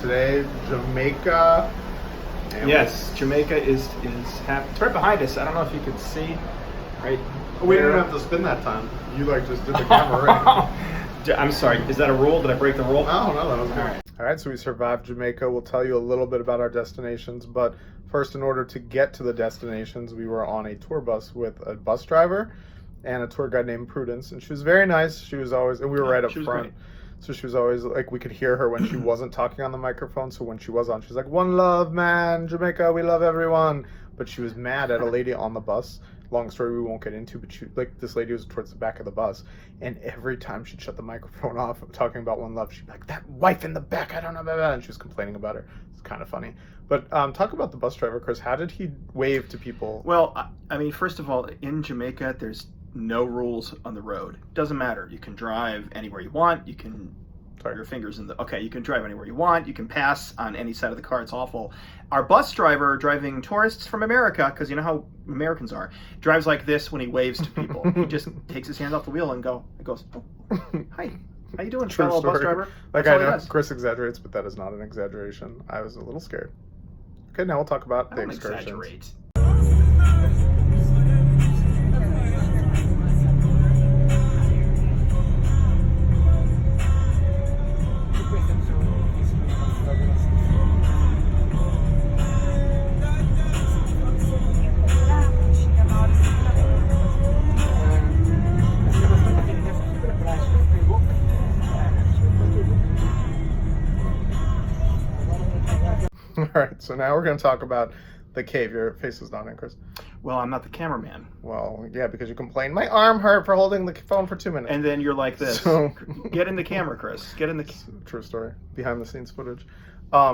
today, Jamaica. Yes, Jamaica is happening. It's right behind us. I don't know if you could see. Right. We didn't have to spin that time. You just did the camera right. I'm sorry. Is that a rule? Did I break the rule? No, that was good. All right. All right, so we survived Jamaica. We'll tell you a little bit about our destinations, but first, in order to get to the destinations, we were on a tour bus with a bus driver and a tour guide named Prudence, and she was very nice. She was always, and we were right up front. Great. So she was always like, we could hear her when she wasn't talking on the microphone. So when she was on, she's like, "One love, man, Jamaica, we love everyone." But she was mad at a lady on the bus. Long story we won't get into, but this lady was towards the back of the bus, and every time she'd shut the microphone off talking about one love, she'd be like, "That wife in the back, I don't know about that," and she was complaining about her. It's kind of funny. But talk about the bus driver, Chris. How did he wave to people? Well, I mean, first of all, in Jamaica, there's no rules on the road. Doesn't matter. You can drive anywhere you want. You can your fingers in the you can drive anywhere you want. You can pass on any side of the car. It's awful. Our bus driver driving tourists from America, because you know how Americans are, drives like this when he waves to people. He just takes his hand off the wheel and goes, "Oh, hi, how you doing, fellow bus driver?" Like, I know Chris exaggerates, but that is not an exaggeration. I was a little scared. Okay, now we'll talk about the excursions. Exaggerate. All right, so now we're going to talk about the cave. Your face is not in, Chris. Well, I'm not the cameraman. Well, yeah, because you complained, "My arm hurt for holding the phone for 2 minutes." And then you're like this. So, get in the camera, Chris. Get in the... True story. Behind the scenes footage.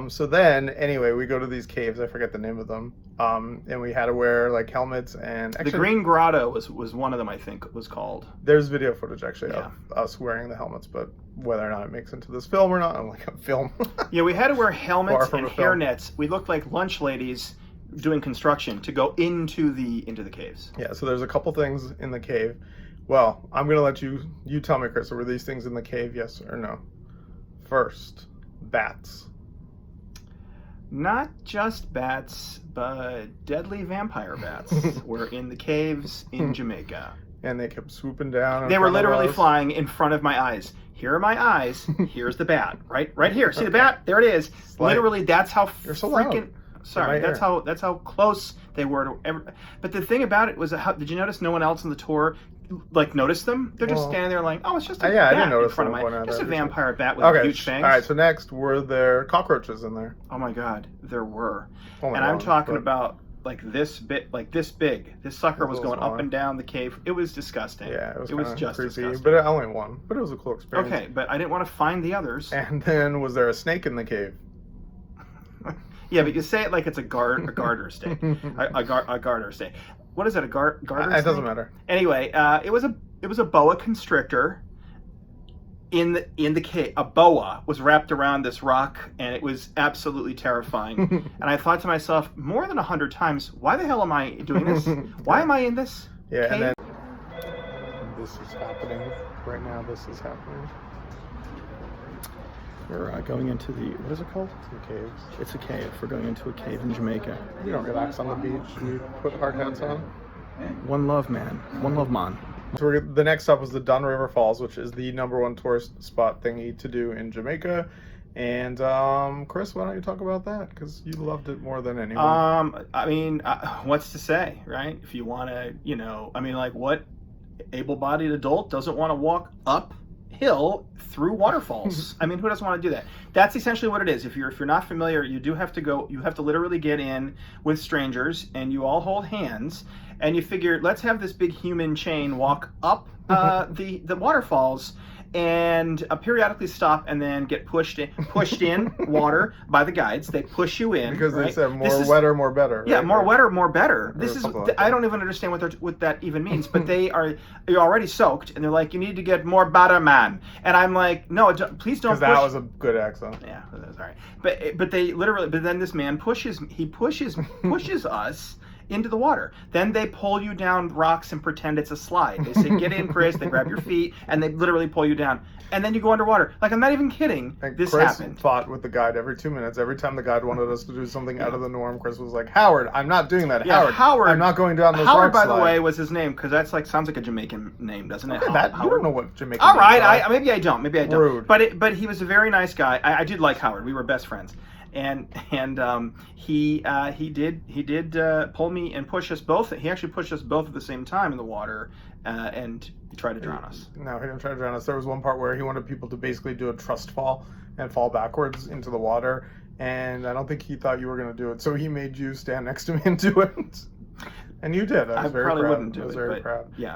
So then, anyway, we go to these caves. I forget the name of them. And we had to wear, like, helmets and... Actually, the Green Grotto was one of them, I think, was called. There's video footage, actually, of us wearing the helmets, but whether or not it makes into this film or not, I'm like, a film. Yeah, we had to wear helmets and hairnets. We looked like lunch ladies doing construction to go into the caves. Yeah, so there's a couple things in the cave. Well, I'm going to let you tell me, Chris, were these things in the cave, yes or no? First, bats. Not just bats, but deadly vampire bats were in the caves in Jamaica. And they kept swooping down. They were literally flying in front of my eyes. Here are my eyes. Here's the bat. Right here. See the bat? There it is. Literally, that's how You're so freaking... loud. Sorry, that's how close they were to but the thing about it was, did you notice no one else on the tour noticed them? They're just standing there like, "Oh, it's just a bat in front of my... Just a vampire bat with huge fangs." All right, so next, were there cockroaches in there? Oh my God, there were. And I'm talking about this big. This sucker was going up and down the cave. It was disgusting. Yeah, it was just creepy, disgusting. But only one. But it was a cool experience. Okay, but I didn't want to find the others. And then, was there a snake in the cave? Yeah, but you say it like it's a garter snake. a garter snake. What is it? A garter snake? It doesn't matter. Anyway, it was a boa constrictor in the cave. A boa was wrapped around this rock, and it was absolutely terrifying. And I thought to myself more than 100 times, why the hell am I doing this? Why am I in this cave? And then this is happening right now. This is happening. We're going into what is it called? The caves. It's a cave. We're going into a cave in Jamaica. We don't relax on the beach. We put hard hats on. One love, man. One love, man. So the next stop was the Dunn River Falls, which is the #1 tourist spot thingy to do in Jamaica. And Chris, why don't you talk about that? Because you loved it more than anyone. I mean, what's to say, right? If you want to, what able-bodied adult doesn't want to walk uphill through waterfalls? I mean, who doesn't want to do that? That's essentially what it is. If you're not familiar, you have to literally get in with strangers, and you all hold hands, and you figure, let's have this big human chain walk up the waterfalls, and periodically stop and then get pushed in water by the guides. They push you in because they said more wetter, more better. Right? Yeah, more wetter, more better. This is I don't even understand what that even means. But you're already soaked, and they're like, "You need to get more better, man." And I'm like, "No, please don't." Because that was a good accent. Yeah, that was all right. But they literally. But then this man pushes us into the water. Then they pull you down rocks and pretend it's a slide. They say, "Get in, Chris." They grab your feet and they literally pull you down. And then you go underwater. Like, I'm not even kidding. And This Chris happened. fought with the guide every 2 minutes. Every time the guide wanted us to do something out of the norm, Chris was like, "Howard, I'm not doing that. Yeah, Howard, I'm not going down this Howard, rock by the slide." way, was his name, because that's like sounds like a Jamaican name, doesn't it? Okay, you Howard? don't know what Jamaican All right, names are. maybe I don't. Maybe I don't. Rude. But he was a very nice guy. I did like Howard. We were best friends, and he did pull me and push us both. He actually pushed us both at the same time in the water, and he tried to drown us. No, he didn't try to drown us. There was one part where he wanted people to basically do a trust fall and fall backwards into the water, and I don't think he thought you were going to do it, so he made you stand next to me and do it. And you did. I was very probably proud. wouldn't do I was it, very but proud. yeah.